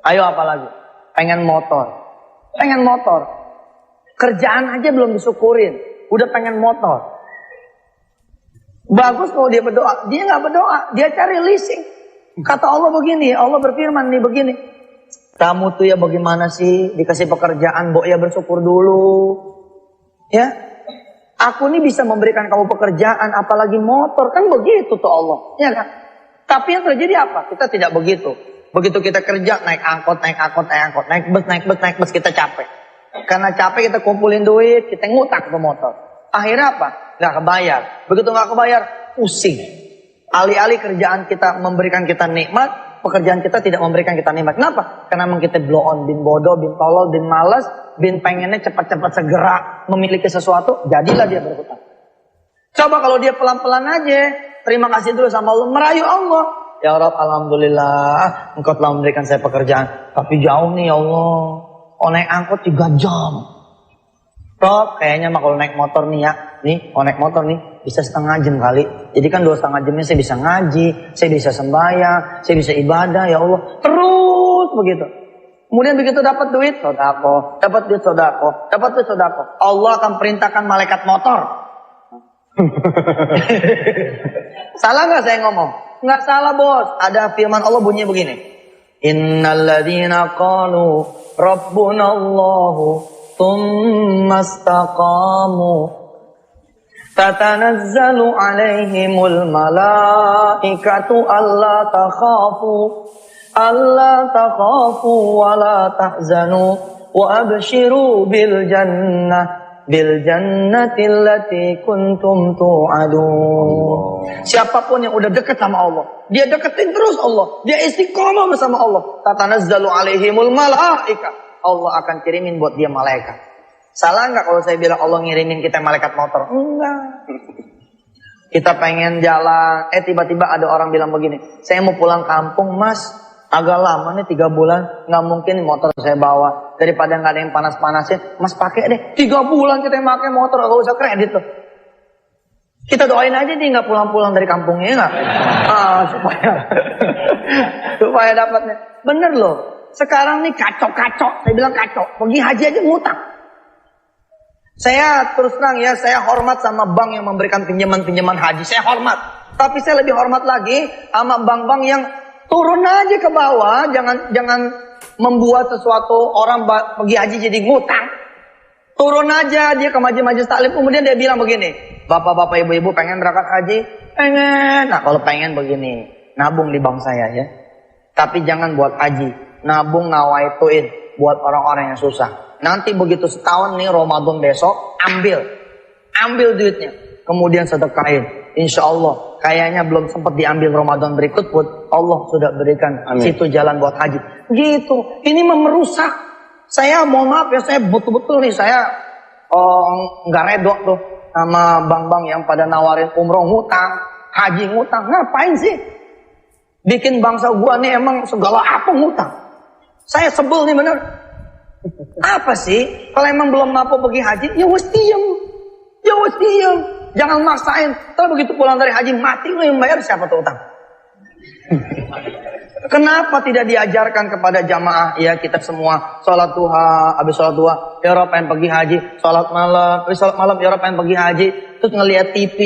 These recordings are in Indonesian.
Ayo apa lagi? Pengen motor. Pengen motor. Kerjaan aja belum disyukurin. Udah pengen motor. Bagus kalau dia berdoa. Dia nggak berdoa. Dia cari leasing. Kata Allah begini. Allah berfirman nih begini. Kamu tuh ya bagaimana sih? Dikasih pekerjaan. Ya bersyukur dulu. Ya. Aku nih bisa memberikan kamu pekerjaan. Apalagi motor. Kan begitu tuh Allah. Ya kan? Tapi yang terjadi apa? Kita tidak begitu. Begitu kita kerja, naik angkot, naik bus, kita capek. Karena capek kita kumpulin duit, kita ngutang ke motor. Akhirnya apa? Nggak kebayar. Begitu nggak kebayar, pusing. Alih-alih kerjaan kita memberikan kita nikmat, pekerjaan kita tidak memberikan kita nikmat. Kenapa? Karena memang kita blow on, bin bodoh, bin tolol, bin malas, bin pengennya cepat-cepat segera memiliki sesuatu, jadilah dia berhutang. Coba kalau dia pelan-pelan aja, terima kasih dulu sama Allah, merayu Allah. Ya Rabb, alhamdulillah, Engkau telah memberikan saya pekerjaan. Tapi jauh nih ya Allah. Oh naik angkot 3 jam. Rob, kayaknya mah kalau naik motor nih ya. Nih, kalau naik motor nih, bisa setengah jam kali. Jadi kan 2,5 jamnya saya bisa ngaji, saya bisa sembahyang, saya bisa ibadah, ya Allah. Terus begitu. Kemudian begitu dapat duit, sodako. Dapat duit, sodako. Dapat duit, sodako. Allah akan perintahkan malaikat motor. Salah nggak saya ngomong? Nggak salah bos. Ada firman Allah bunyinya begini. Innalladzina qalu rabbunallahu thumma istaqamu tatanazzalu alaihimul malaikatu alla takhafu wa la tahzanu wa abshiru bil jannati allati kuntum tu'adun. Siapapun yang udah dekat sama Allah, dia deketin terus Allah, dia istiqomah bersama Allah. Tatanazzalu alaihimul malaika. Allah akan kirimin buat dia malaikat. Salah nggak kalau saya bilang Allah ngirimin kita malaikat motor? Enggak. Kita pengen jalan, tiba-tiba ada orang bilang begini, saya mau pulang kampung mas, agak lama nih 3 bulan, nggak mungkin motor saya bawa. Daripada nggak ada yang panas-panasin, mas pakai deh. 3 bulan kita pakai motor, nggak usah kredit tuh. Kita doain aja dia nggak pulang-pulang dari kampungnya nggak? supaya dapatnya. Bener loh. Sekarang nih kacau-kacau. Saya bilang kacau. Pergi haji aja ngutang. Saya terus terang ya, saya hormat sama bank yang memberikan pinjaman haji. Saya hormat. Tapi saya lebih hormat lagi sama bank-bank yang turun aja ke bawah. Jangan membuat sesuatu orang pergi haji jadi ngutang. Turun aja dia ke majelis taklim, kemudian dia bilang begini, bapak-bapak, ibu-ibu pengen berangkat haji? Pengen. Nah kalau pengen begini, nabung di bank saya ya. Tapi jangan buat haji, nabung nawaituin buat orang-orang yang susah. Nanti begitu setahun nih Ramadan besok, ambil duitnya, kemudian sedekahin. Insya Allah, kayaknya belum sempat diambil Ramadan berikut pun Allah sudah berikan situ jalan buat haji. Gitu, ini merusak. Saya mohon maaf ya, saya betul-betul nih saya nggak redok tuh sama bank-bank yang pada nawarin umroh ngutang, haji ngutang. Ngapain sih? Bikin bangsa gua nih emang segala apa ngutang. Saya sebel nih bener. Apa sih? Kalau emang belum mampu pergi haji, ya wes diem. Jangan maksain. Kalau begitu pulang dari haji mati lu yang bayar, siapa tuh utang? Kenapa tidak diajarkan kepada jamaah? Ya kita semua sholat duha, habis sholat duha, ya Rob pengen pergi haji. Sholat malam, habis sholat malam, ya Rob pengen pergi haji. Terus ngelihat TV.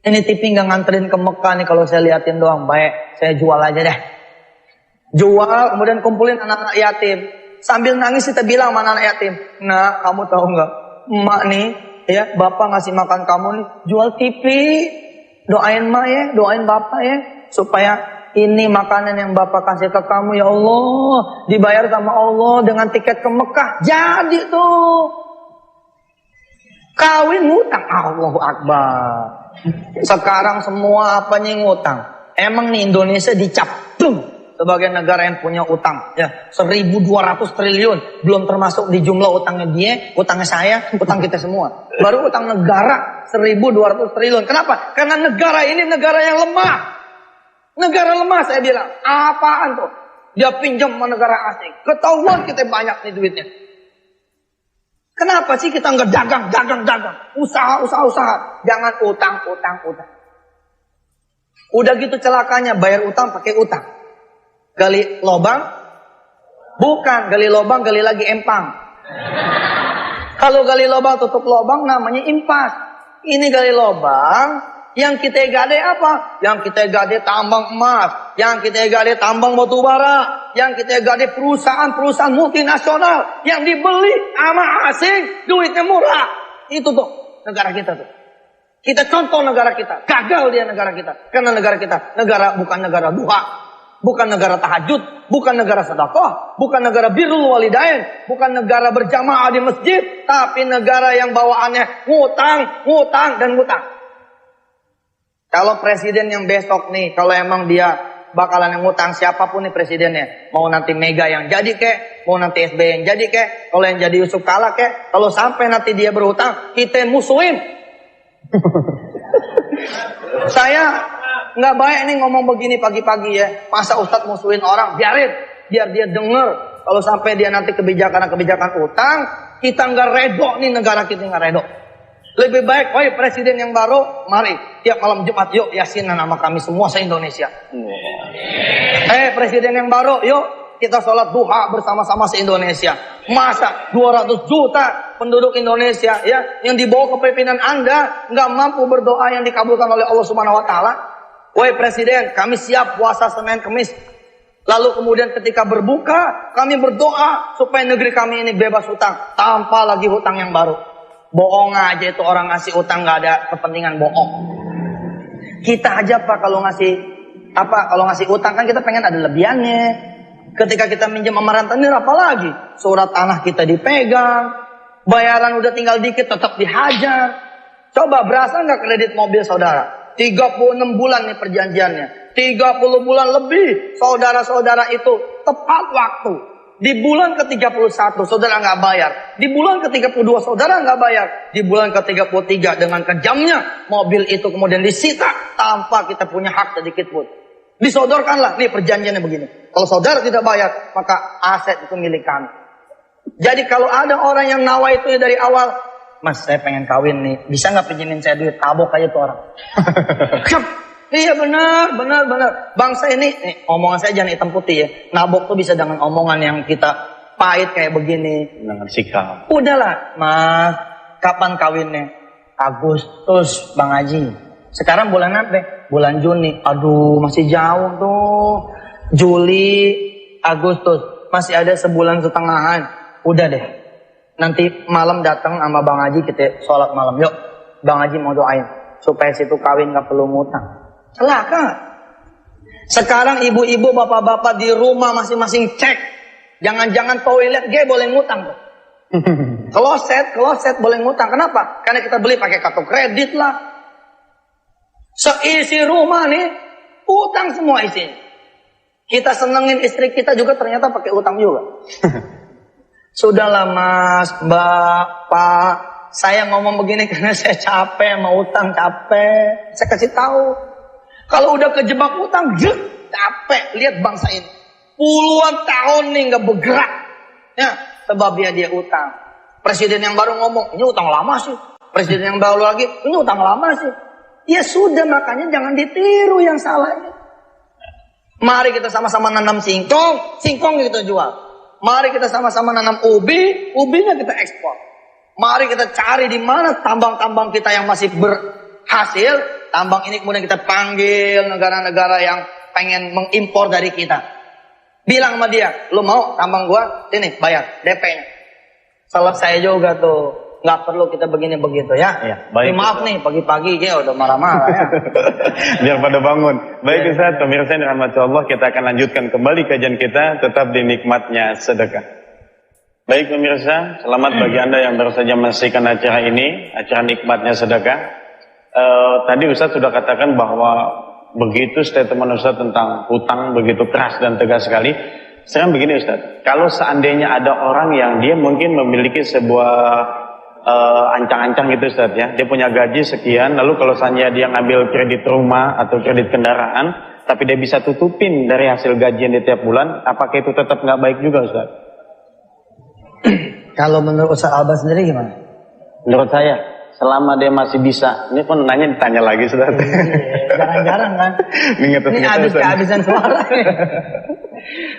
Ini TV nggak nganterin ke Mekah nih, kalau saya liatin doang. Baik, saya jual aja deh. Jual, kemudian kumpulin anak-anak yatim. Sambil nangis kita bilang sama anak yatim, nah kamu tahu nggak, emak nih, ya bapak ngasih makan kamu nih, jual TV. Doain emak ya, doain bapak ya, supaya ini makanan yang bapak kasih ke kamu ya Allah, dibayar sama Allah dengan tiket ke Mekah. Jadi tuh kawin ngutang. Allahu Akbar. Sekarang semua apanya ngutang. Emang nih Indonesia dicap sebagai negara yang punya utang ya 1.200 triliun, belum termasuk di jumlah utangnya dia, utangnya saya, utang kita semua. Baru utang negara 1.200 triliun. Kenapa? Karena negara ini negara yang lemah. Negara lemah saya bilang. Apaan tuh? Dia pinjam sama negara asing. Ketahuan kita banyak nih duitnya. Kenapa sih kita nggak dagang? Usaha. Jangan utang. Udah gitu celakanya bayar utang pakai utang. Gali lobang, Bukan, gali lubang, gali lagi empang. Kalau gali lubang, tutup lubang namanya impas. Ini gali lubang, yang kita gade apa? Yang kita gade tambang emas, yang kita gade tambang batu bara, yang kita gade perusahaan-perusahaan multinasional yang dibeli sama asing, duitnya murah. Itu tuh negara kita tuh. Kita contoh negara kita, gagal dia negara kita. Karena negara kita, bukan negara duha, bukan negara tahajud, bukan negara sedekah, bukan negara birrul walidain, bukan negara berjamaah di masjid, tapi negara yang bawaannya ngutang dan ngutang. Kalau presiden yang besok nih, kalau emang dia bakalan yang ngutang, siapapun nih presidennya, mau nanti Mega yang jadi kek, mau nanti SBY yang jadi kek, kalau yang jadi Yusuf Kala kek, kalau sampai nanti dia berhutang, kita musuhin. Saya nggak baik nih ngomong begini pagi-pagi ya. Masa Ustadz musuhin orang, biarin, biar dia denger. Kalau sampai dia nanti kebijakan utang, kita nggak redo nih, negara kita nggak redo. Lebih baik, woi presiden yang baru, mari tiap malam Jumat yuk yasinan sama kami semua se-Indonesia. Presiden yang baru, yuk kita sholat duha bersama-sama se-Indonesia. Masa 200 juta penduduk Indonesia ya, yang dibawa kepemimpinan Anda nggak mampu berdoa yang dikabulkan oleh Allah Subhanahu Wa Taala. Woi presiden, kami siap puasa Senin Kemis. Lalu kemudian ketika berbuka, kami berdoa supaya negeri kami ini bebas hutang, tanpa lagi hutang yang baru. Bohong aja itu orang ngasih utang, nggak ada kepentingan bohong. Kita aja Pak kalau ngasih utang kan kita pengen ada lebihannya. Ketika kita minjem sama rentenir apalagi surat tanah kita dipegang, bayaran udah tinggal dikit tetap dihajar. Coba berasa nggak kredit mobil saudara? 36 bulan nih perjanjiannya, 30 bulan lebih saudara-saudara itu tepat waktu. Di bulan ke-31 saudara nggak bayar. Di bulan ke-32 saudara nggak bayar. Di bulan ke-33 dengan kejamnya mobil itu kemudian disita tanpa kita punya hak sedikit pun. Disodorkanlah, nih perjanjiannya begini. Kalau saudara tidak bayar, maka aset itu milik kami. Jadi kalau ada orang yang nawa itu dari awal, Mas saya pengen kawin nih, bisa nggak pinjemin saya duit? Tabok aja tuh orang. Iya benar. Bangsa ini, omongan saya jangan hitam putih ya. Nabok tuh bisa dengan omongan yang kita pahit kayak begini. Dengan sikap. Udahlah, Mas, kapan kawinnya? Agustus, Bang Haji. Sekarang bulan apa? Bulan Juni. Aduh, masih jauh tuh. Juli, Agustus, masih ada sebulan setengahan. Udah deh. Nanti malam datang sama Bang Haji kita sholat malam. Yuk, Bang Haji mau doain supaya situ kawin gak perlu ngutang. Celaka. Sekarang ibu-ibu, bapak-bapak di rumah masing-masing cek. Jangan-jangan toilet gue boleh ngutang tuh. Kloset boleh ngutang. Kenapa? Karena kita beli pakai kartu kredit lah. Seisi rumah nih, utang semua isinya. Kita senengin istri kita juga ternyata pakai utang juga. Sudahlah Mas, Mbak, Pak. Saya ngomong begini karena saya capek, mau utang capek. Saya kasih tahu. Kalau udah kejebak utang, capek. Lihat bangsa ini. Puluhan tahun nih nggak bergerak. Ya, sebab dia utang. Presiden yang baru ngomong, ini utang lama sih. Presiden yang baru lagi, ini utang lama sih. Ya sudah, makanya jangan ditiru yang salahnya. Mari kita sama-sama nanam singkong kita jual. Mari kita sama-sama nanam ubinya kita ekspor. Mari kita cari di mana tambang-tambang kita yang masih berhasil. Tambang ini kemudian kita panggil negara-negara yang pengen mengimpor dari kita. Bilang sama dia, lu mau tambang gua? Sini, bayar DP-nya. Selesai juga tuh. Nggak perlu kita begini begitu ya. Ya baik. Maaf nih pagi-pagi ya udah marah-marah ya. Biar pada bangun. Baik Ustaz, pemirsa yang dirahmati Allah, kita akan lanjutkan kembali kajian kita tetap di nikmatnya sedekah. Baik pemirsa, selamat bagi Anda yang baru saja menyaksikan acara ini, acara nikmatnya sedekah. Tadi Ustaz sudah katakan bahwa begitu statement Ustaz tentang hutang begitu keras dan tegas sekali. Sekarang begini Ustaz, kalau seandainya ada orang yang dia mungkin memiliki sebuah ancang-ancang gitu Ustaz ya, dia punya gaji sekian, lalu kalau seandainya dia ngambil kredit rumah atau kredit kendaraan, tapi dia bisa tutupin dari hasil gajian di tiap bulan, apakah itu tetap nggak baik juga Ustaz? Kalau menurut Ustaz Alba sendiri gimana? Menurut saya selama dia masih bisa, ini pun nanya ditanya lagi Ustaz. Jarang-jarang kan. Ini habis kehabisan suara.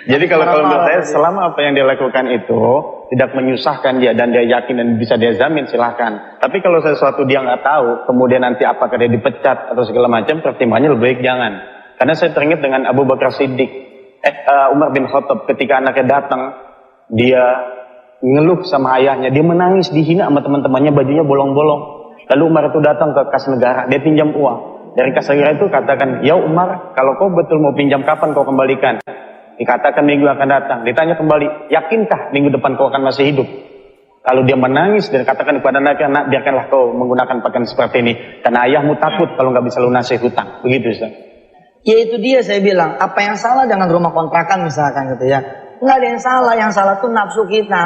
Jadi kalau menurut saya selama apa yang dia lakukan itu tidak menyusahkan dia dan dia yakin dan bisa dia jamin, silahkan. Tapi kalau sesuatu dia nggak tahu, kemudian nanti apakah dia dipecat atau segala macam, pertimbangannya lebih baik jangan. Karena saya teringat dengan Abu Bakar Siddiq, Umar bin Khattab ketika anaknya datang, dia ngeluh sama ayahnya, dia menangis, dihina sama teman-temannya, bajunya bolong-bolong. Lalu Umar itu datang ke kas negara, dia pinjam uang. Dari kas negara itu katakan, ya Umar, kalau kau betul mau pinjam, kapan kau kembalikan? Dikatakan minggu akan datang. Ditanya kembali, yakinkah minggu depan kau akan masih hidup? Kalau dia menangis dan katakan kepada anaknya, nak, biarkanlah kau menggunakan pakaian seperti ini, karena ayahmu takut kalau nggak bisa lunasi hutang. Begitu, Ustaz. Ya itu dia saya bilang, apa yang salah dengan rumah kontrakan misalkan gitu ya? Nggak ada yang salah tuh nafsu kita.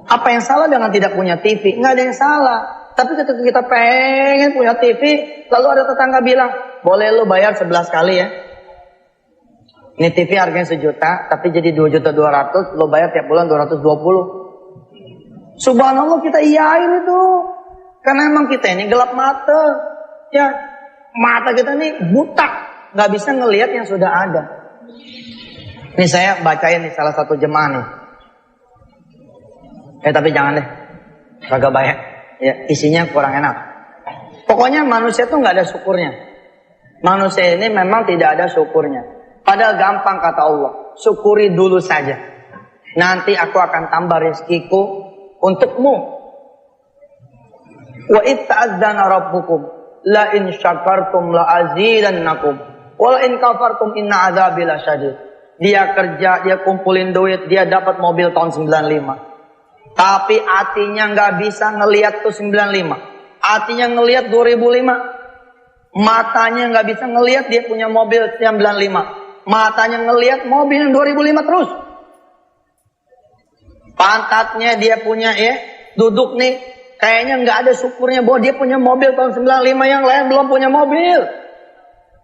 Apa yang salah dengan tidak punya TV? Nggak ada yang salah. Tapi ketika kita pengen punya TV, lalu ada tetangga bilang, boleh lu bayar 11 kali ya. Ini TV harganya 1 juta, tapi jadi 2.200.000, lo bayar tiap bulan 220. Subhanallah kita iyain itu. Karena emang kita ini gelap mata. Ya, mata kita ini buta. Nggak bisa ngelihat yang sudah ada. Ini saya bacain nih salah satu jemaah nih. Tapi jangan deh. Kagak banyak. Ya, isinya kurang enak. Pokoknya manusia tuh nggak ada syukurnya. Manusia ini memang tidak ada syukurnya. Padahal gampang kata Allah, syukuri dulu saja. Nanti aku akan tambah rezekiku untukmu. Wa itta'adzana rabbukum la in syakartum la azidannakum wa la in kafartum inna adzabi lasyadid. Dia kerja, dia kumpulin duit, dia dapat mobil tahun 95. Tapi hatinya nggak bisa ngelihat tuh 95. Hatinya ngelihat 2005. Matanya nggak bisa ngelihat dia punya mobil 95. Matanya ngelihat mobil yang 2005 terus. Pantatnya dia punya ya, duduk nih, kayaknya nggak ada syukurnya bahwa dia punya mobil tahun 95, yang lain belum punya mobil.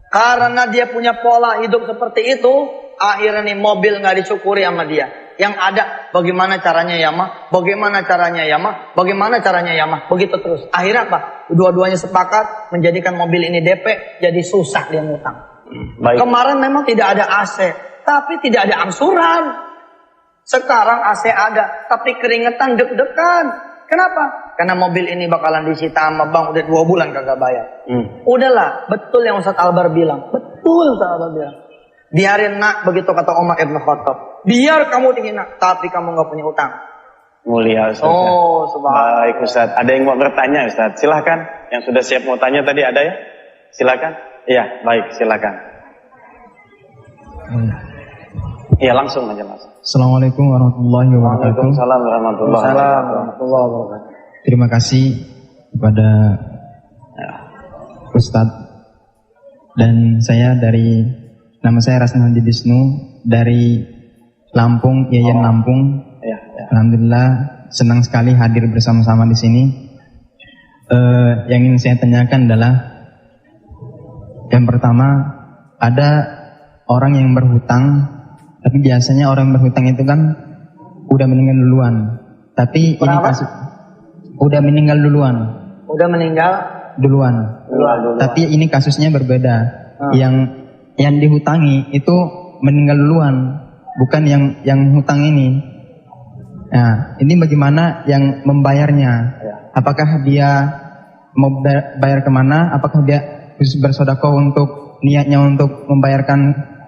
Karena dia punya pola hidup seperti itu, akhirnya nih mobil nggak disyukuri sama dia. Yang ada bagaimana caranya ya mah, bagaimana caranya ya mah, bagaimana caranya ya mah, begitu terus. Akhirnya apa? Dua-duanya sepakat menjadikan mobil ini DP, jadi susah dia ngutang. Baik. Kemarin memang tidak ada AC, tapi tidak ada angsuran. Sekarang AC ada, tapi keringetan deg-degan. Kenapa? Karena mobil ini bakalan disita sama bank udah 2 bulan kagak bayar. Udahlah, betul yang Ustaz Albar bilang. Betul Ustaz Albar bilang. Biarin nak, begitu kata Umar Ibn Khattab. Biar kamu dihina, tapi kamu nggak punya utang. Mulia Ustaz. Oh, subhanallah. Baik Ustaz. Ada yang mau bertanya Ustaz? Silahkan. Yang sudah siap mau tanya tadi ada ya? Silahkan. Iya, baik, silakan. Iya, langsung aja Mas. Assalamualaikum warahmatullahi wabarakatuh. Waalaikumsalam warahmatullahi wabarakatuh. Terima kasih kepada Ustadz. Dan saya nama saya Rasna Haji Wisnu dari Lampung, Yayan Lampung. Ya. Alhamdulillah senang sekali hadir bersama-sama di sini. Yang ingin saya tanyakan adalah, yang pertama, ada orang yang berhutang, tapi biasanya orang yang berhutang itu kan udah meninggal duluan. Tapi ini kasus udah meninggal duluan. Udah meninggal duluan. Tapi ini kasusnya berbeda. Yang dihutangi itu meninggal duluan, bukan yang hutang ini. Nah, ini bagaimana yang membayarnya? Apakah dia mau bayar kemana? Apakah dia bersedekah untuk niatnya untuk membayarkan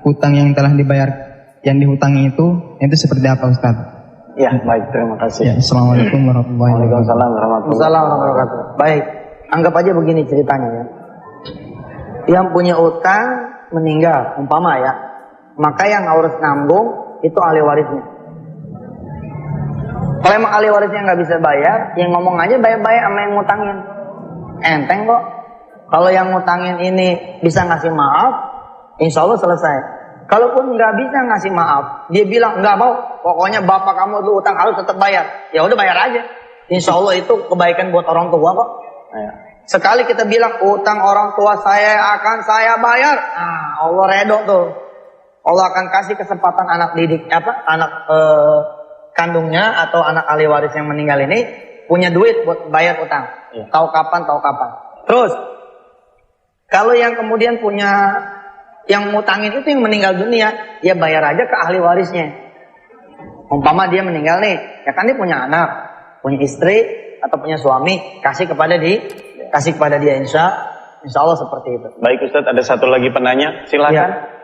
hutang yang telah dibayar, yang dihutangi itu seperti apa Ustaz? Ya, baik, terima kasih. Ya, Assalamualaikum warahmatullahi wabarakatuh. Waalaikumsalam. Baik, anggap aja begini ceritanya ya. Yang punya utang meninggal, umpama ya, maka yang harus nanggung itu ahli warisnya. Kalau emang ahli warisnya nggak bisa bayar, yang ngomong aja bayar-bayar sama yang ngutangin. Enteng kok. Kalau yang ngutangin ini bisa ngasih maaf, insya Allah selesai. Kalaupun nggak bisa ngasih maaf, dia bilang nggak mau, pokoknya bapak kamu tuh utang harus tetap bayar. Ya udah bayar aja. Insya Allah itu kebaikan buat orang tua kok. Sekali kita bilang utang orang tua saya akan saya bayar, nah, Allah redo tuh. Allah akan kasih kesempatan anak didik anak kandungnya atau anak ahli waris yang meninggal ini punya duit buat bayar utang. Tahu kapan. Terus kalau yang kemudian punya Yang ngutangin itu yang meninggal dunia, ya bayar aja ke ahli warisnya. Umpama dia meninggal nih, ya kan dia punya anak, punya istri atau punya suami, kasih kepada dia, insya Allah seperti itu. Baik Ustadz, ada satu lagi penanya, silakan.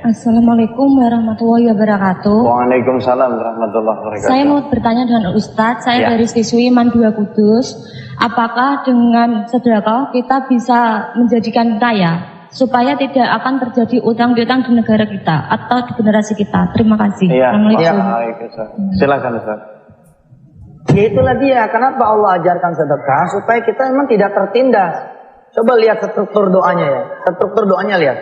Assalamualaikum warahmatullahi wabarakatuh. Waalaikumsalam warahmatullahi wabarakatuh. Saya mau bertanya dengan Ustadz, saya dari siswi IMAN 2 Kudus. Apakah dengan sedekah kita bisa menjadikan kaya supaya tidak akan terjadi utang piutang di negara kita atau di generasi kita? Terima kasih. Assalamualaikum. Silakan Ustadz. Ya itulah dia, kenapa Allah ajarkan sedekah supaya kita memang tidak tertindas. Coba lihat struktur doanya ya. Struktur doanya lihat.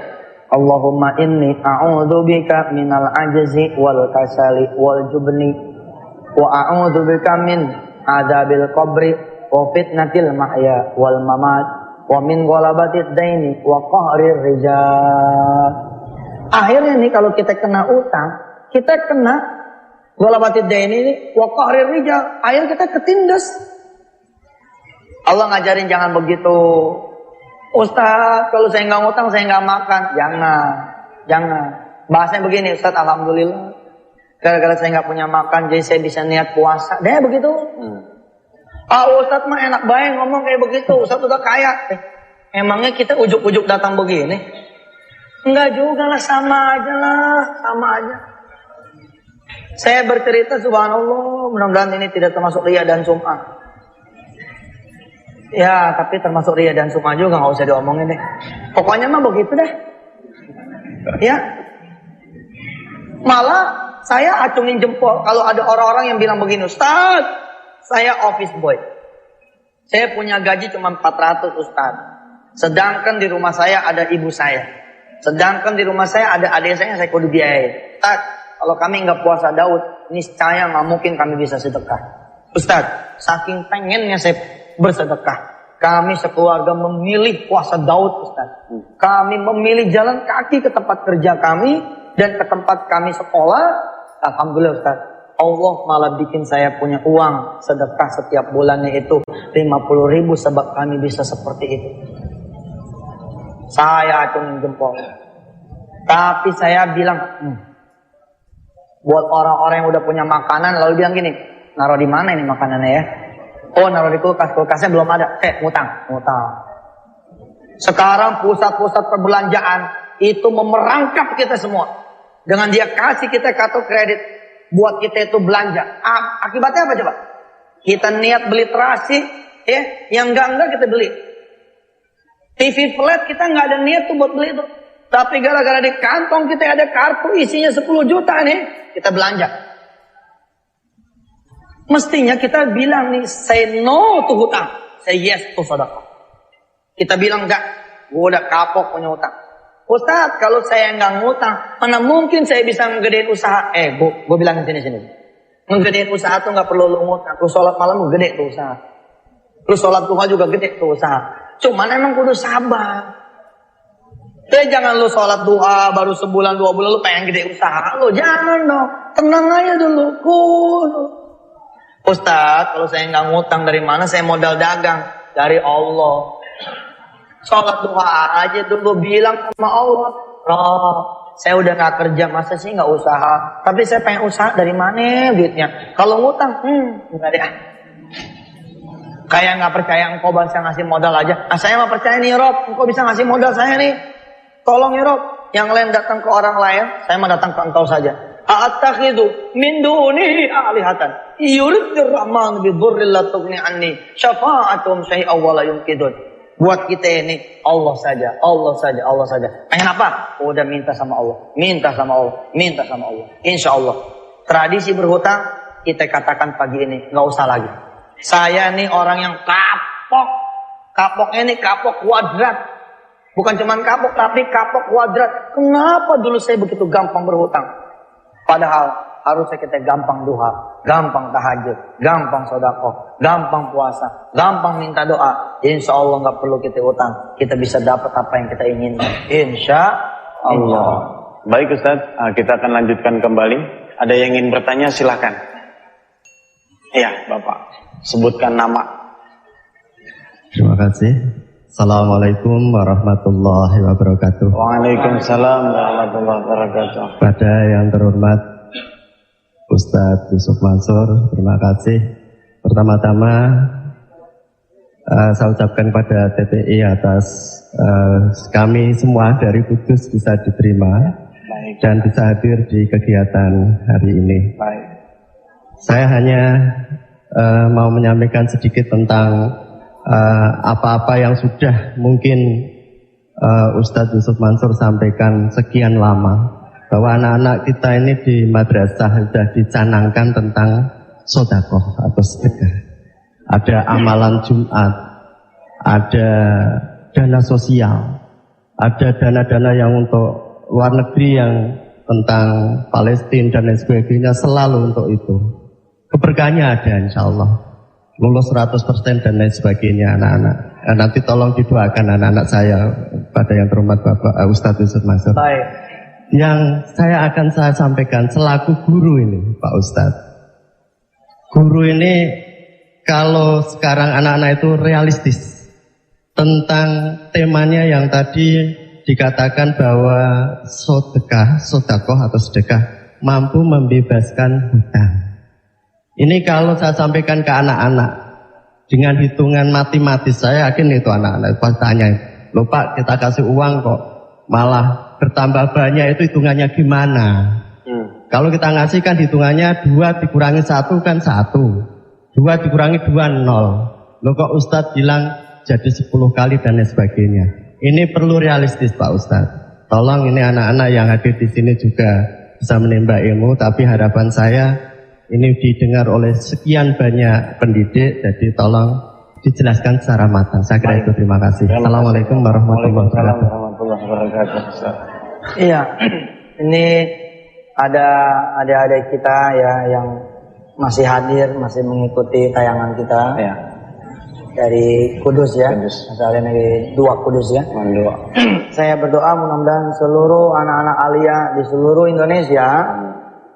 Allahumma inni a'udzubika minal ajzi wal kasali wal jubni wa a'udzubika min adzabil qabri wa fitnatil mahya wal mamat wa min ghalabatid daini wa qahrir rijal. Akhirnya nih kalau kita kena utang, kita kena ghalabatid daini ini wa qahrir rijal, akhirnya kita ketindas. Allah ngajarin jangan begitu. Ustaz, kalau saya nggak ngutang, saya nggak makan. Jangan. Bahasanya begini, Ustaz, alhamdulillah. Gara-gara saya nggak punya makan, jadi saya bisa niat puasa. Dia begitu. Ustaz mah enak banget ngomong kayak begitu. Ustaz udah kaya. Emangnya kita ujuk-ujuk datang begini? Enggak juga lah, sama aja. Saya bercerita, subhanallah, mudah-mudahan ini tidak termasuk riya dan sum'ah. Ya, tapi termasuk riya dan sum'ah juga, nggak usah diomongin deh. Pokoknya mah begitu deh. Ya. Malah saya acungin jempol kalau ada orang-orang yang bilang begini, Ustaz, saya office boy. Saya punya gaji cuma 400 Ustaz. Sedangkan di rumah saya ada ibu saya. Sedangkan di rumah saya ada adik saya yang saya kudu biayai. Ustaz, kalau kami nggak puasa Daud, niscaya nggak mungkin kami bisa sedekah. Ustaz, saking pengennya saya bersedekah, kami sekeluarga memilih puasa Daud Ustaz. Kami memilih jalan kaki ke tempat kerja kami dan ke tempat kami sekolah. Alhamdulillah Ustaz, Allah malah bikin saya punya uang sedekah setiap bulannya itu 50.000 sebab kami bisa seperti itu. Saya acungin jempol. Tapi saya bilang, buat orang-orang yang udah punya makanan lalu bilang gini, naruh di mana ini makanannya ya? Oh, naruh di kulkas, kulkasnya belum ada. Ngutang. Sekarang pusat-pusat perbelanjaan itu memerangkap kita semua. Dengan dia kasih kita kartu kredit buat kita itu belanja. Akibatnya apa coba? Kita niat beli terasi, ya, yang enggak kita beli. TV flat kita nggak ada niat tuh buat beli itu. Tapi gara-gara di kantong kita ada kartu isinya 10 juta nih, kita belanja. Mestinya kita bilang nih, say no to hutang, say yes to sedekah. Kita bilang enggak, gue udah kapok punya hutang. Ustaz, kalau saya nggak ngutang, mana mungkin saya bisa ngegedein usaha? Gue bilangin sini. Ngegedein usaha tuh nggak perlu lu ngutang. Lu sholat malam lu gede tuh usaha. Lu sholat duha juga gede tuh usaha. Cuman emang kudu sabar. Jangan lu sholat duha baru sebulan 2 bulan lu pengen gede usaha. Lu jangan dong, tenang aja dulu. Ustaz, kalau saya nggak ngutang dari mana? Saya modal dagang dari Allah. Sholat duha aja dulu, bilang sama Allah, Roh, saya udah nggak kerja, masa sih nggak usaha? Tapi saya pengen usaha, dari mana duitnya? Kalau ngutang, nggak deh. Kayak nggak percaya engkau bisa ngasih modal aja. Saya mah percaya nih Rob, engkau bisa ngasih modal saya nih. Tolong ya Rob, yang lain datang ke orang lain, saya mah datang ke engkau saja. A'attakhidhu min dunihi alihatan yuridur rahman bi dhurril la tughni anni syafa'atum syai'a wa la yunqidun. Buat kita ini Allah saja. Pengen apa? Udah minta sama Allah. Insya Allah. Tradisi berhutang kita katakan pagi ini nggak usah lagi. Saya nih orang yang kapok. Kapoknya ini kapok kuadrat. Bukan cuma kapok tapi kapok kuadrat. Kenapa dulu saya begitu gampang berhutang? Padahal harusnya kita gampang duha, gampang tahajud, gampang sedekah, gampang puasa, gampang minta doa. Insya Allah nggak perlu kita utang, kita bisa dapat apa yang kita inginkan. Insya Allah. Baik Ustaz, kita akan lanjutkan kembali. Ada yang ingin bertanya silahkan. Iya Bapak, sebutkan nama. Terima kasih. Assalamualaikum warahmatullahi wabarakatuh. Waalaikumsalam warahmatullahi wabarakatuh. Pada yang terhormat Ustadz Yusuf Mansur, terima kasih. Pertama-tama saya ucapkan pada TPI atas kami semua dari Kudus bisa diterima dan bisa hadir di kegiatan hari ini. Saya hanya mau menyampaikan sedikit tentang apa-apa yang sudah mungkin Ustadz Yusuf Mansur sampaikan sekian lama, bahwa anak-anak kita ini di madrasah sudah dicanangkan tentang sodakoh atau sedekah. Ada amalan Jumat, ada dana sosial, ada dana-dana yang untuk luar negeri yang tentang Palestina dan lain sebagainya, selalu untuk itu. Keberkahannya ada insya Allah, lulus 100% dan lain sebagainya anak-anak. Nanti tolong didoakan anak-anak saya pada yang terhormat Bapak Ustadz Yusuf Mansur. Baik. Yang saya sampaikan selaku guru ini Pak Ustadz. Guru ini kalau sekarang anak-anak itu realistis tentang temanya yang tadi dikatakan bahwa sodakoh atau sedekah mampu membebaskan hutang. Ini kalau saya sampaikan ke anak-anak dengan hitungan matematis, saya yakin itu anak-anak pas tanya, loh Pak kita kasih uang kok malah bertambah banyak, itu hitungannya gimana? Kalau kita ngasih kan hitungannya 2 dikurangi 1 kan 1, 2 dikurangi 2 0. Loh kok Ustadz bilang jadi 10 kali dan lain sebagainya. Ini perlu realistis Pak Ustadz. Tolong ini anak-anak yang hadir di sini juga bisa menimba ilmu, tapi harapan saya ini didengar oleh sekian banyak pendidik, jadi tolong dijelaskan secara matang. Saya kira itu, terima kasih. Assalamualaikum warahmatullahi wabarakatuh. Iya, ini ada adik-adik kita ya yang masih hadir, masih mengikuti tayangan kita ya. Dari Kudus ya, asalnya dari 2 Kudus ya. Saya berdoa mudah-mudahan seluruh anak-anak alia di seluruh Indonesia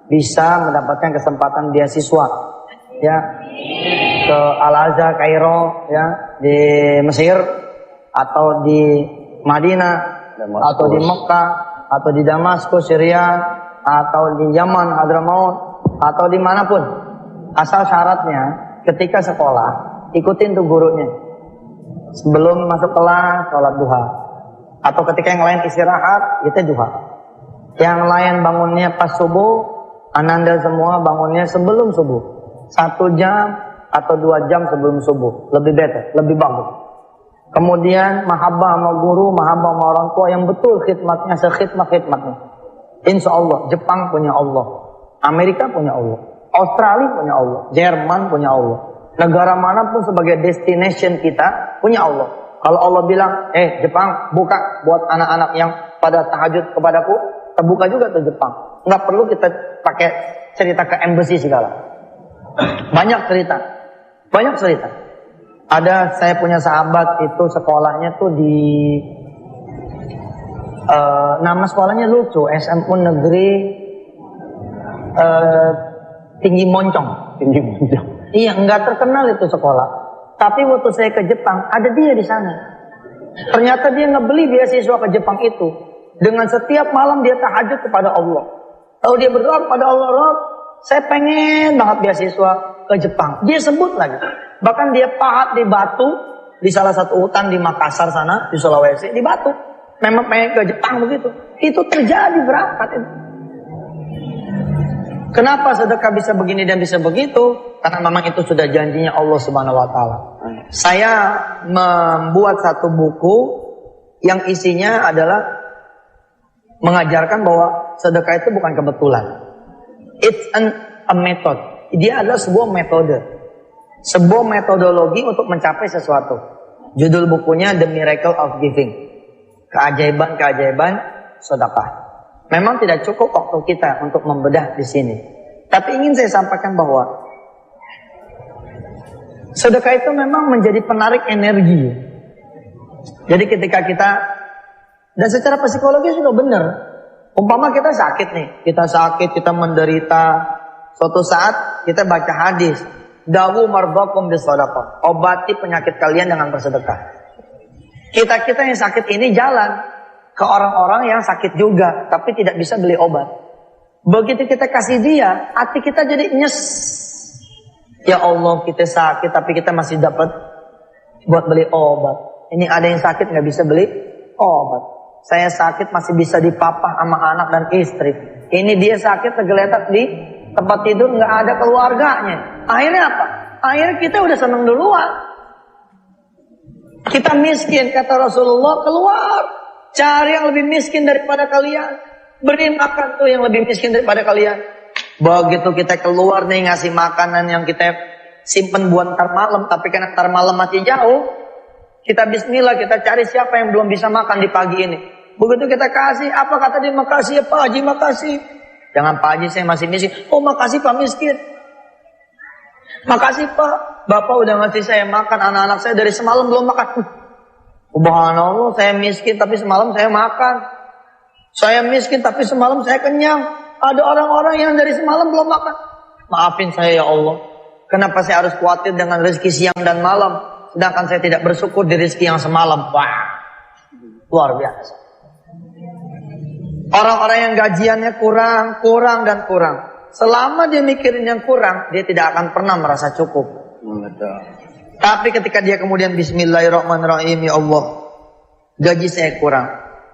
bisa mendapatkan kesempatan beasiswa ya ke Al-Azhar Kairo ya di Mesir, atau di Madinah, atau di Mekah, atau di Damaskus Syria, atau di Yaman Hadramaut, atau dimanapun. Asal syaratnya ketika sekolah ikutin tuh gurunya. Sebelum masuk kelas sholat duha, atau ketika yang lain istirahat kita duha. Yang lain bangunnya pas subuh, ananda semua bangunnya sebelum subuh, 1 jam atau 2 jam sebelum subuh, lebih better, lebih bagus. Kemudian mahabbah sama guru, mahabbah sama orang tua yang betul khidmatnya, sekhidmat-khidmatnya. Insya Allah Jepang punya Allah, Amerika punya Allah, Australia punya Allah, Jerman punya Allah. Negara manapun sebagai destination kita punya Allah. Kalau Allah bilang, Jepang buka buat anak-anak yang pada tahajud kepadaku, terbuka juga tuh Jepang. Nggak perlu kita pakai cerita ke embassy segala. Banyak cerita. Ada, saya punya sahabat itu sekolahnya tuh di nama sekolahnya lucu, SMU Negeri Tinggi Moncong. Iya, nggak terkenal itu sekolah. Tapi waktu saya ke Jepang, ada dia di sana. Ternyata dia ngebeli beasiswa ke Jepang itu. Dengan setiap malam dia tahajud kepada Allah. Kalau dia berdoa kepada Allah, Rob, saya pengen banget beasiswa ke Jepang. Dia sebut lagi. Bahkan dia pahat di batu, di salah satu hutan di Makassar sana, di Sulawesi, di batu. Memang pengen ke Jepang begitu. Itu terjadi berangkat itu. Kenapa sedekah bisa begini dan bisa begitu? Karena memang itu sudah janjinya Allah Subhanahu wa taala. Saya membuat satu buku yang isinya adalah mengajarkan bahwa sedekah itu bukan kebetulan. It's a method. Dia adalah sebuah metode. Sebuah metodologi untuk mencapai sesuatu. Judul bukunya The Miracle of Giving. Keajaiban-keajaiban sedekah. Memang tidak cukup waktu kita untuk membedah di sini. Tapi ingin saya sampaikan bahwa sedekah itu memang menjadi penarik energi. Jadi ketika kita, dan secara psikologis juga benar. Umpama kita sakit nih, kita menderita. Suatu saat kita baca hadis, dawu marbakum bisadaqah, obati penyakit kalian dengan bersedekah. Kita yang sakit ini jalan ke orang-orang yang sakit juga, tapi tidak bisa beli obat. Begitu kita kasih dia, hati kita jadi nyes. Ya Allah, kita sakit tapi kita masih dapat buat beli obat. Ini ada yang sakit nggak bisa beli obat. Saya sakit masih bisa dipapah sama anak dan istri. Ini dia sakit tergeletak di tempat tidur, nggak ada keluarganya. Akhirnya apa? Akhirnya kita udah seneng duluan. Kita miskin, kata Rasulullah, keluar. Cari yang lebih miskin daripada kalian. Beri makan tuh yang lebih miskin daripada kalian. Begitu kita keluar nih ngasih makanan yang kita simpen buat ntar malam. Tapi karena ntar malam masih jauh. Kita bismillah, kita cari siapa yang belum bisa makan di pagi ini. Begitu kita kasih, apa kata dia? Makasih ya Pak Haji, makasih. Jangan Pak Haji, saya masih miskin. Oh makasih Pak miskin. Makasih Pak, Bapak udah ngasih saya makan, anak-anak saya dari semalam belum makan. Subhanallah, saya miskin tapi semalam saya makan. Saya miskin tapi semalam saya kenyang. Ada orang-orang yang dari semalam belum makan. Maafin saya ya Allah. Kenapa saya harus khawatir dengan rezeki siang dan malam, sedangkan saya tidak bersyukur di rezeki yang semalam. Wah, luar biasa. Orang-orang yang gajiannya kurang dan kurang. Selama dia mikirin yang kurang, dia tidak akan pernah merasa cukup. Betul. Tapi ketika dia kemudian bismillahirrahmanirrahim, ya Allah, gaji saya kurang.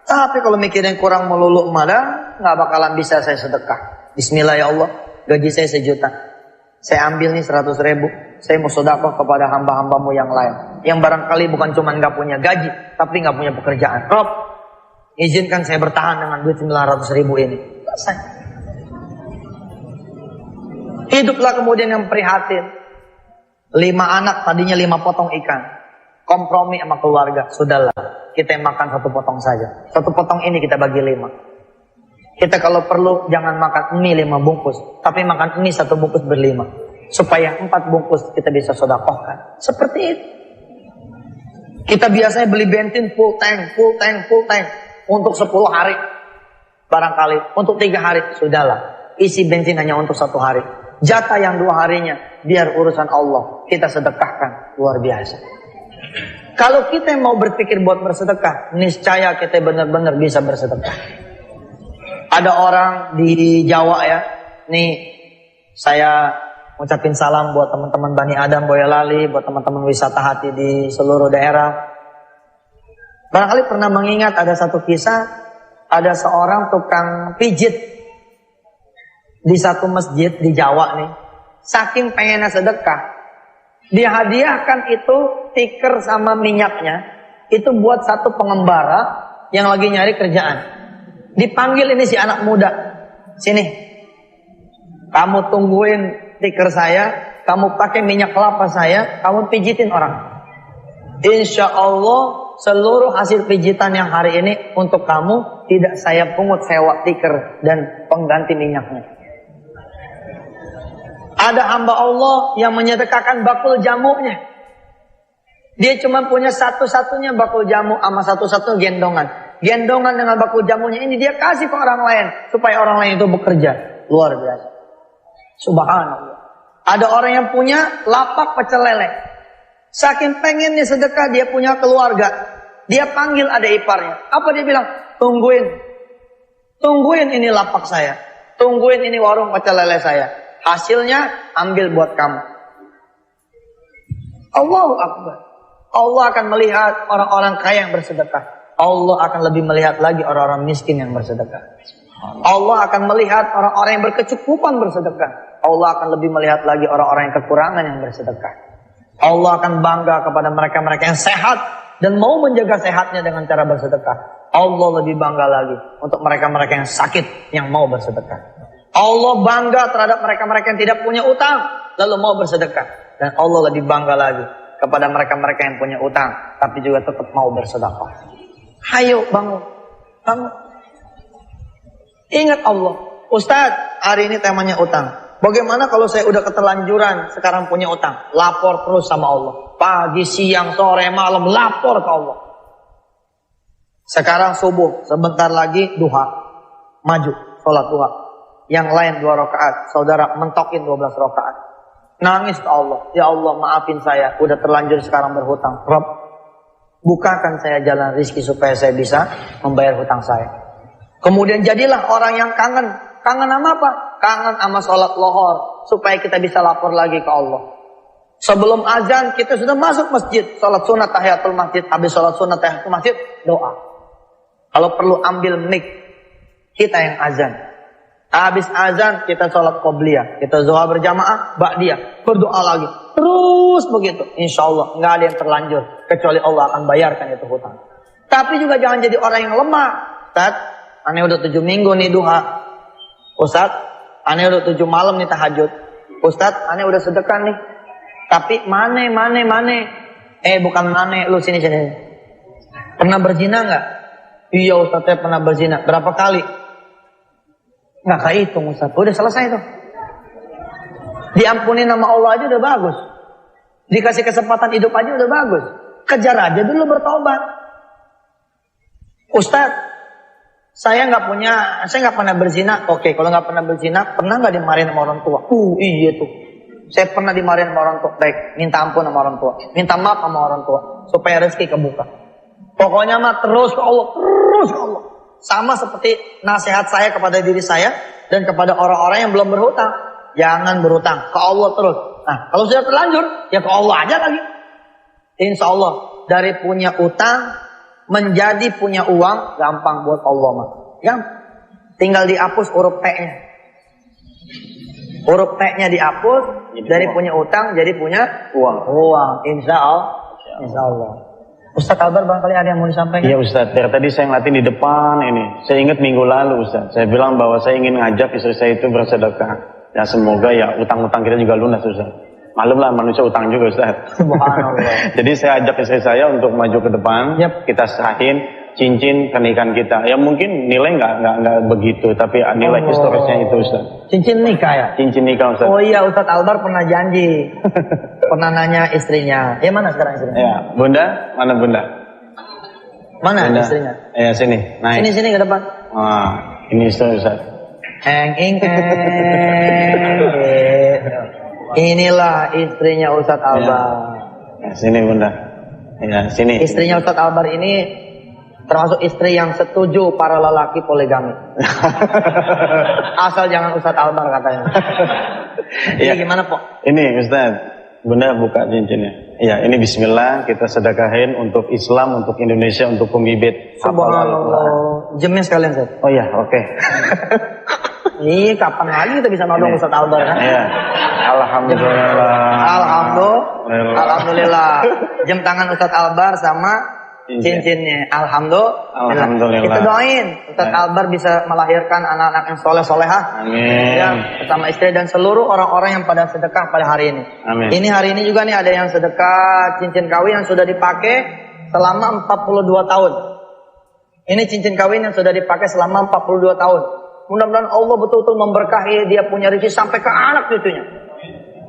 Tapi kalau mikirin kurang melulu malah nggak bakalan bisa saya sedekah. Bismillah ya Allah, gaji saya 1 juta. Saya ambil nih 100 ribu. Saya mau sedekah kepada hamba-hambamu yang lain. Yang barangkali bukan cuma nggak punya gaji, tapi nggak punya pekerjaan. Rob, izinkan saya bertahan dengan duit 900 ribu ini. Selesai. Hiduplah kemudian yang prihatin. 5 anak, tadinya 5 potong ikan. Kompromi sama keluarga. Sudahlah, kita makan 1 potong saja. 1 potong ini kita bagi 5. Kita kalau perlu jangan makan mie 5 bungkus. Tapi makan mie 1 bungkus ber-5. Supaya 4 bungkus kita bisa sedekahkan. Seperti itu. Kita biasanya beli bensin full tank. Untuk 10 hari. Barangkali. Untuk 3 hari. Sudahlah. Isi bensin hanya untuk 1 hari. Jatah yang 2 harinya, biar urusan Allah kita sedekahkan. Luar biasa. Kalau kita mau berpikir buat bersedekah, niscaya kita benar-benar bisa bersedekah. Ada orang di Jawa ya, nih saya ucapin salam buat teman-teman Bani Adam Boyolali, buat teman-teman wisata hati di seluruh daerah. Barangkali pernah mengingat ada satu kisah, ada seorang tukang pijit di satu masjid di Jawa nih, saking pengennya sedekah, dia hadiahkan itu stiker sama minyaknya, itu buat satu pengembara yang lagi nyari kerjaan. Dipanggil ini si anak muda, sini, kamu tungguin stiker saya, kamu pakai minyak kelapa saya, kamu pijitin orang. Insya Allah seluruh hasil pijitan yang hari ini untuk kamu, tidak saya pungut sewa stiker dan pengganti minyaknya. Ada hamba Allah yang menyedekahkan bakul jamunya. Dia cuma punya satu-satunya bakul jamu sama satu-satunya gendongan. Gendongan dengan bakul jamunya ini dia kasih ke orang lain. Supaya orang lain itu bekerja. Luar biasa. Subhanallah. Ada orang yang punya lapak pecel lele. Saking pengennya sedekah, dia punya keluarga. Dia panggil ada iparnya. Apa dia bilang? Tungguin. Tungguin ini lapak saya. Tungguin ini warung pecel lele saya. Hasilnya ambil buat kamu. Allahu Akbar. Allah akan melihat orang-orang kaya yang bersedekah. Allah akan lebih melihat lagi orang-orang miskin yang bersedekah. Allah akan melihat orang-orang yang berkecukupan bersedekah. Allah akan lebih melihat lagi orang-orang yang kekurangan yang bersedekah. Allah akan bangga kepada mereka-mereka yang sehat dan mau menjaga sehatnya dengan cara bersedekah. Allah lebih bangga lagi untuk mereka-mereka yang sakit yang mau bersedekah. Allah bangga terhadap mereka-mereka yang tidak punya utang lalu mau bersedekah. Dan Allah lebih bangga lagi kepada mereka-mereka yang punya utang tapi juga tetap mau bersedekah. Hayo bangun. Bangun. Ingat Allah. Ustadz, hari ini temanya utang. Bagaimana kalau saya udah keterlanjuran sekarang punya utang? Lapor terus sama Allah. Pagi, siang, sore, malam lapor ke Allah. Sekarang subuh, sebentar lagi duha. Maju, sholat duha. Yang lain 2 rakaat, saudara mentokin 12 rakaat. Nangis ke Allah, ya Allah maafin saya, udah terlanjur sekarang berhutang. Rob, bukakan saya jalan rezeki supaya saya bisa membayar hutang saya. Kemudian jadilah orang yang kangen. Kangen sama apa? Kangen sama sholat lohor. Supaya kita bisa lapor lagi ke Allah. Sebelum azan kita sudah masuk masjid. Sholat sunat tahiyatul masjid. Habis sholat sunat tahiyatul masjid, doa. Kalau perlu ambil mic, kita yang azan. Habis azan kita sholat qobliyah. Kita zuhur berjamaah, ba'diyah. Berdoa lagi. Terus begitu. Insya Allah nggak ada yang terlanjur. Kecuali Allah akan bayarkan itu hutang. Tapi juga jangan jadi orang yang lemah. Ustaz, aneh udah 7 minggu nih duha. Ustaz, aneh udah 7 malam nih tahajud. Ustaz, aneh udah sedekah nih. Tapi mane. Bukan mane, lu sini. Pernah berzina nggak? Iya Ustaz, saya pernah berzina. Berapa kali? Nggak kehitung Ustaz. Udah selesai tuh. Diampuni nama Allah aja udah bagus. Dikasih kesempatan hidup aja udah bagus. Kejar aja dulu bertobat. Ustaz, saya nggak pernah berzina. Oke, kalau nggak pernah berzina, pernah nggak dimarahin sama orang tua? Iya tuh. Saya pernah dimarahin sama orang tua. Baik, minta ampun sama orang tua. Minta maaf sama orang tua. Supaya rezeki kebuka. Pokoknya mah terus ke Allah. Terus ke Allah. Sama seperti nasihat saya kepada diri saya dan kepada orang-orang yang belum berhutang. Jangan berhutang, ke Allah terus. Nah, kalau sudah terlanjur, ya ke Allah aja lagi. Insya Allah, dari punya utang menjadi punya uang, gampang buat Allah mah. Gampang. Tinggal dihapus huruf T-nya. Huruf T-nya dihapus, dari punya utang jadi punya uang. Insya Allah. Ustaz Albar barangkali ada yang mau disampaikan? Iya Ustaz, dari tadi saya ngeliatin di depan ini. Saya ingat minggu lalu Ustaz, saya bilang bahwa saya ingin ngajak istri saya itu bersedekah. Ya semoga ya utang-utang kita juga lunas Ustaz. Malumlah manusia utang juga Ustaz. Subhanallah. Jadi saya ajak istri saya untuk maju ke depan. Kita serahin cincin pernikahan kita. Ya mungkin nilai nggak begitu, tapi nilai historisnya itu Ustaz. Cincin nikah ya? Cincin nikah Ustaz. Oh iya, Ustaz Albar pernah janji. Pernah nanya istrinya. Ya mana sekarang istrinya? Ya, Bunda, mana Bunda? Mana Bunda. istrinya? Ya sini, naik. Sini ke depan. Ini istri Ustaz. Inilah istrinya Ustaz Albar. Ya, sini Bunda. Ya, sini. Istrinya Ustaz Albar ini termasuk istri yang setuju para lelaki poligami. Asal jangan Ustaz Albar katanya. Ini gimana Pok? Ini Ustaz, Bunda buka cincinnya. Ya, ini bismillah kita sedekahin untuk Islam, untuk Indonesia, untuk pembibit. Subhanallah. Jamnya sekalian Ustaz. Oh ya, oke. Ini kapan lagi kita bisa nodong Ustaz Albar kan? Iya. Alhamdulillah. Jam tangan Ustaz Albar sama cincinnya. Alhamdulillah. Kita doain Ustaz Albar bisa melahirkan anak-anak yang soleh-solehah. Amin. Ya, bersama istri dan seluruh orang-orang yang pada sedekah pada hari ini. Amin. Ini hari ini juga nih ada yang sedekah cincin kawin yang sudah dipakai selama 42 tahun. Ini cincin kawin yang sudah dipakai selama 42 tahun. Mudah-mudahan Allah betul-betul memberkahi dia punya rezeki sampai ke anak cucunya.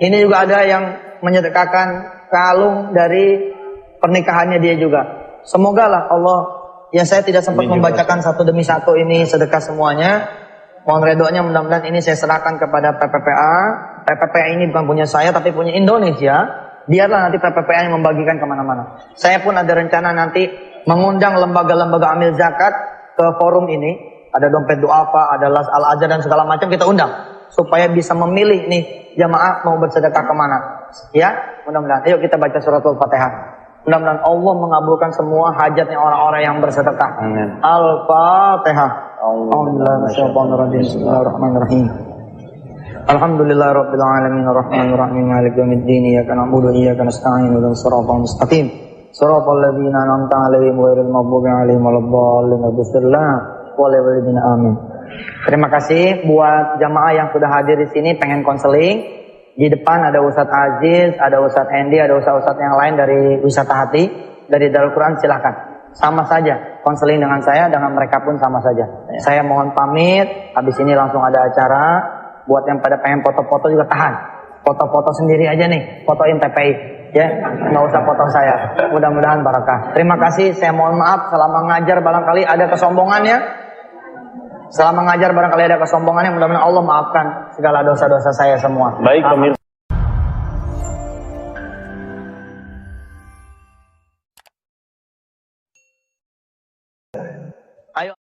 Ini juga ada yang menyedekahkan kalung dari pernikahannya dia juga. Semoga lah Allah, ya saya tidak sempat membacakan satu demi satu ini sedekah semuanya. Mohon redonya mudah-mudahan ini saya serahkan kepada PPPA. PPPA ini bukan punya saya tapi punya Indonesia. Biarlah nanti PPPA yang membagikan kemana-mana. Saya pun ada rencana nanti mengundang lembaga-lembaga amil zakat ke forum ini. Ada dompet duafa, ada las al-azhar dan segala macam kita undang. Supaya bisa memilih nih jamaah mau bersedekah kemana. Ya, mudah-mudahan. Ayo kita baca suratul Fatihah. Mudah-mudahan Allah mengabulkan semua hajatnya orang-orang yang bersedekah. Amin. Al-Fatihah. Bismillahirrahmanirrahim. Alhamdulillahirabbil alamin arrahmanirrahim maliki yaumiddin iyyaka na'budu wa iyyaka nasta'in ihdinas siratal mustaqim siratal ladzina an'amta 'alaihim ghairil maghdubi 'alaihim waladdallin. Amin. Terima kasih buat jamaah yang sudah hadir di sini pengen konseling. Di depan ada Ustadz Aziz, ada Ustadz Hendy, ada Ustadz yang lain dari Wisata Hati, dari Darul Quran, silakan. Sama saja konseling dengan saya, dengan mereka pun sama saja. Saya mohon pamit. Habis ini langsung ada acara. Buat yang pada pengen foto-foto juga tahan. Foto-foto sendiri aja nih, fotoin TPI. Ya, nggak usah foto saya. Mudah-mudahan barakah. Terima kasih. Saya mohon maaf selama ngajar barangkali ada kesombongannya. Selama ngajar barangkali ada kesombongannya. Mudah-mudahan Allah maafkan segala dosa-dosa saya semua. Baik pemirsa.